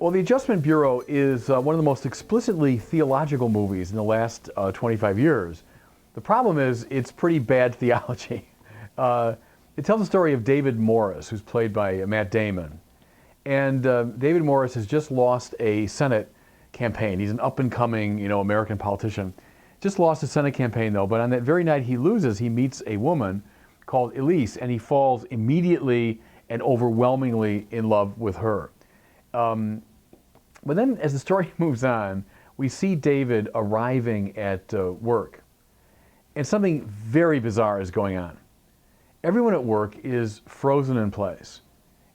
Well, The Adjustment Bureau is one of the most explicitly theological movies in the last 25 years. The problem is it's pretty bad theology. It tells the story of David Morris, who's played by Matt Damon. And David Morris has just lost a Senate campaign. He's an up-and-coming, American politician. Just lost a Senate campaign, though, but on that very night he loses, he meets a woman called Elise, and he falls immediately and overwhelmingly in love with her. But then as the story moves on, we see David arriving at work. And something very bizarre is going on. Everyone at work is frozen in place.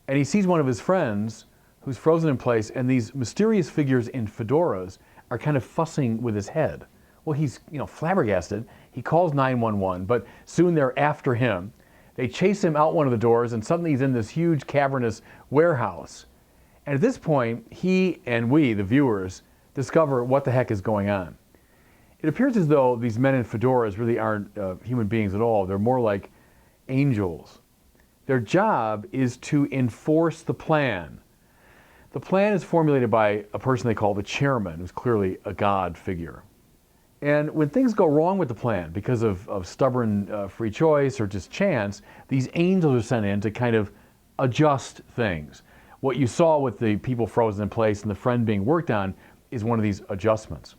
And he sees one of his friends who's frozen in place, and these mysterious figures in fedoras are kind of fussing with his head. Well, he's flabbergasted. He calls 911, but soon they're after him. They chase him out one of the doors, and suddenly he's in this huge cavernous warehouse. And at this point, he and we, the viewers, discover what the heck is going on. It appears as though these men in fedoras really aren't human beings at all. They're more like angels. Their job is to enforce the plan. The plan is formulated by a person they call the chairman, who's clearly a God figure. And when things go wrong with the plan because of stubborn free choice or just chance, these angels are sent in to kind of adjust things. What you saw with the people frozen in place and the friend being worked on is one of these adjustments.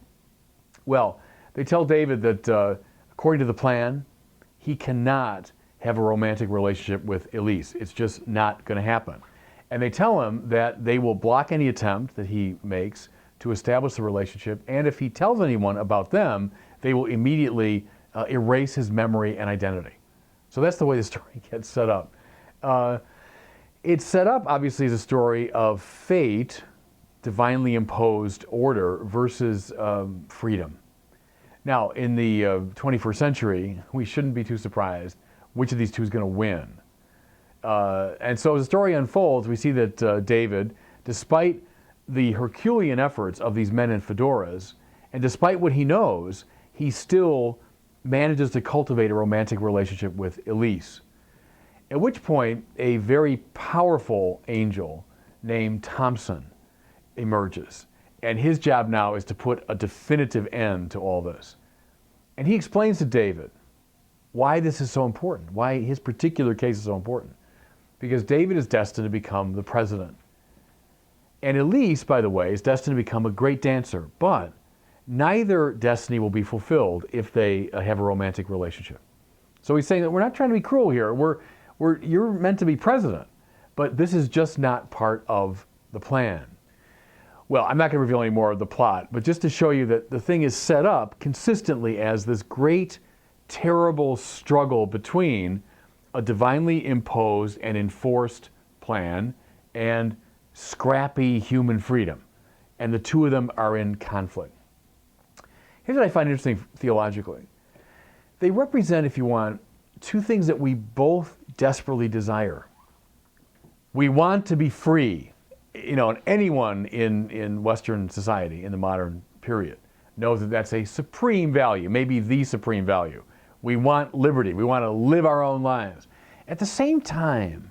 Well, they tell David that according to the plan, he cannot have a romantic relationship with Elise. It's just not going to happen. And they tell him that they will block any attempt that he makes to establish a relationship, and if he tells anyone about them, they will immediately erase his memory and identity. So that's the way the story gets set up. It's set up, obviously, as a story of fate, divinely imposed order, versus freedom. Now, in the 21st century, we shouldn't be too surprised which of these two is going to win. And so as the story unfolds, we see that David, despite the Herculean efforts of these men in fedoras, and despite what he knows, he still manages to cultivate a romantic relationship with Elise. At which point, a very powerful angel named Thompson emerges. And his job now is to put a definitive end to all this. And he explains to David why this is so important, why his particular case is so important. Because David is destined to become the president. And Elise, by the way, is destined to become a great dancer. But neither destiny will be fulfilled if they have a romantic relationship. So he's saying that we're not trying to be cruel here. You're meant to be president, but this is just not part of the plan. Well, I'm not going to reveal any more of the plot, but just to show you that the thing is set up consistently as this great, terrible struggle between a divinely imposed and enforced plan and scrappy human freedom. And the two of them are in conflict. Here's what I find interesting theologically. They represent, if you want, two things that we both desperately desire. We want to be free. And anyone in Western society in the modern period knows that that's a supreme value, maybe the supreme value. We want liberty. We want to live our own lives. At the same time,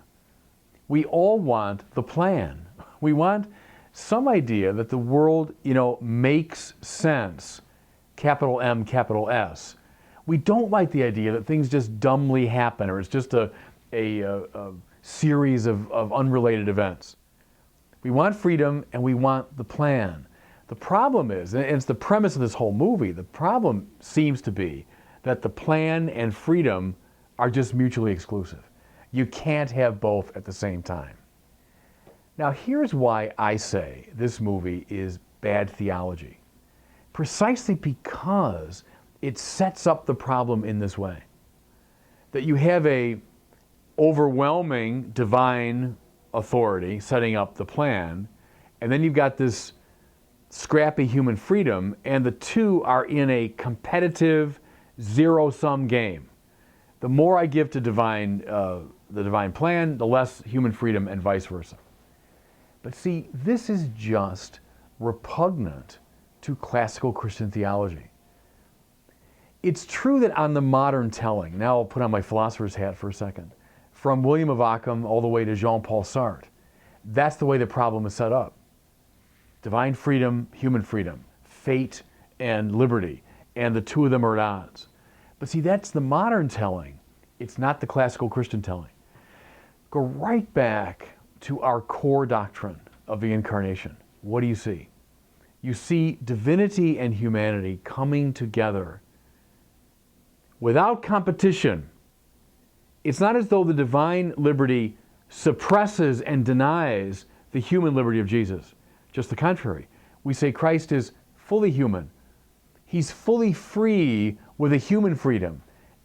we all want the plan. We want some idea that the world, makes sense. Capital M, capital S. We don't like the idea that things just dumbly happen, or it's just a series of unrelated events. We want freedom, and we want the plan. The problem is, and it's the premise of this whole movie, the problem seems to be that the plan and freedom are just mutually exclusive. You can't have both at the same time. Now, here's why I say this movie is bad theology. Precisely because it sets up the problem in this way. That you have a overwhelming divine authority setting up the plan, and then you've got this scrappy human freedom, and the two are in a competitive zero-sum game. The more I give to the divine plan, the less human freedom, and vice versa. But see, this is just repugnant to classical Christian theology. It's true that on the modern telling, now I'll put on my philosopher's hat for a second, from William of Ockham all the way to Jean-Paul Sartre, that's the way the problem is set up. Divine freedom, human freedom, fate and liberty, and the two of them are at odds. But see, that's the modern telling. It's not the classical Christian telling. Go right back to our core doctrine of the incarnation. What do you see? You see divinity and humanity coming together without competition. It's not as though the divine liberty suppresses and denies the human liberty of Jesus. Just the contrary. We say Christ is fully human. He's fully free with a human freedom.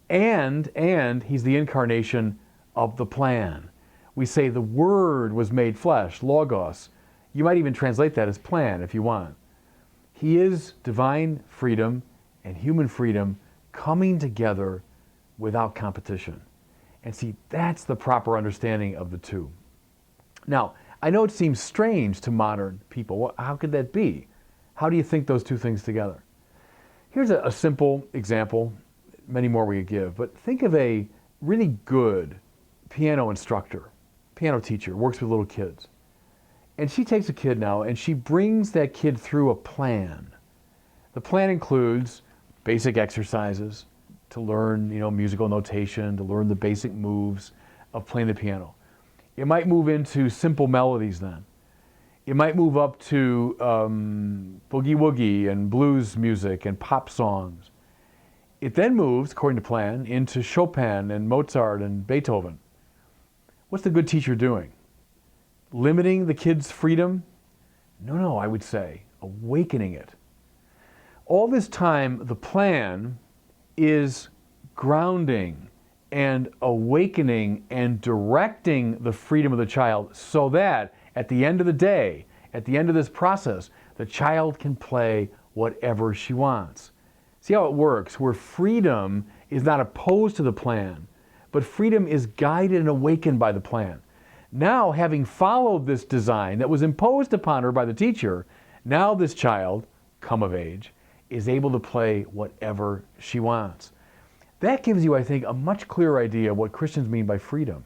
And he's the incarnation of the plan. We say the Word was made flesh, logos. You might even translate that as plan if you want. He is divine freedom and human freedom coming together without competition. And see, that's the proper understanding of the two. Now, I know it seems strange to modern people. How could that be? How do you think those two things together? Here's a simple example, many more we could give, but think of a really good piano instructor, piano teacher, works with little kids. And she takes a kid now and she brings that kid through a plan. The plan includes basic exercises to learn, musical notation, to learn the basic moves of playing the piano. It might move into simple melodies then. It might move up to boogie woogie and blues music and pop songs. It then moves, according to plan, into Chopin and Mozart and Beethoven. What's the good teacher doing? Limiting the kid's freedom? No, I would say awakening it. All this time, the plan is grounding and awakening and directing the freedom of the child so that at the end of the day, at the end of this process, the child can play whatever she wants. See how it works, where freedom is not opposed to the plan, but freedom is guided and awakened by the plan. Now, having followed this design that was imposed upon her by the teacher, now this child, come of age, is able to play whatever she wants. That gives you, I think, a much clearer idea of what Christians mean by freedom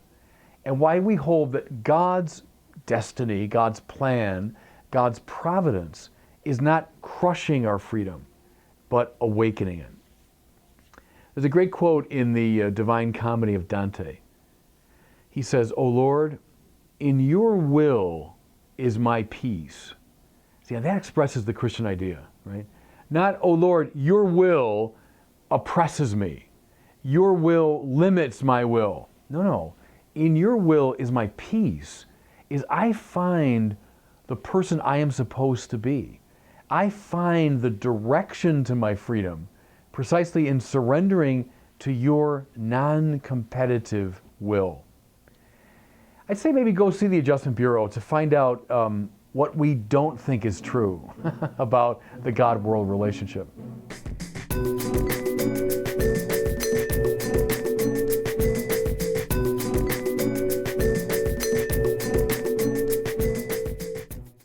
and why we hold that God's destiny, God's plan, God's providence is not crushing our freedom, but awakening it. There's a great quote in the Divine Comedy of Dante. He says, "O Lord, in your will is my peace." See, that expresses the Christian idea, right? Not, "Oh Lord, your will oppresses me. Your will limits my will." No. In your will is my peace, is I find the person I am supposed to be. I find the direction to my freedom precisely in surrendering to your non-competitive will. I'd say maybe go see the Adjustment Bureau to find out what we don't think is true about the God-world relationship.